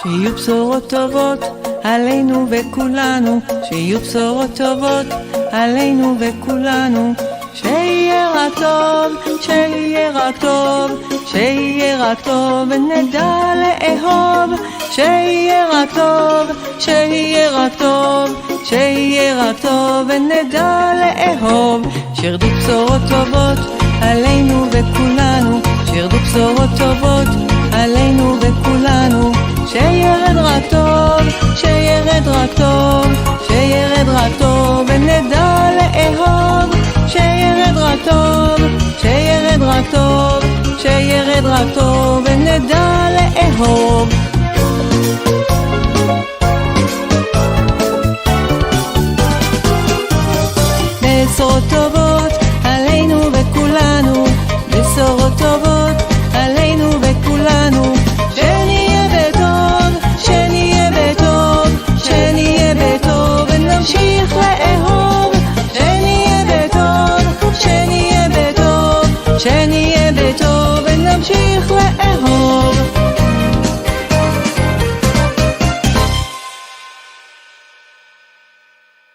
שיהיו בשורות טובות עלינו וכולנו, שיהיו בשורות טובות עלינו וכולנו. שיהיה רק טוב, שיהיה רק טוב, שיהיה רק טוב ונדע לאהוב. שיהיה רק טוב, שיהיה רק טוב, שיהיה רק טוב ונדע לאהוב. שירדו בשורות טובות עלינו וכולנו, שירדו בשורות טובות עלינו וכולנו. שירד רק טוב, שירד רק טוב, שירד רק טוב ונדע לאהוב. שירד רק טוב, שירד רק טוב, שירד רק טוב ונדע לאהוב. בשורות טובות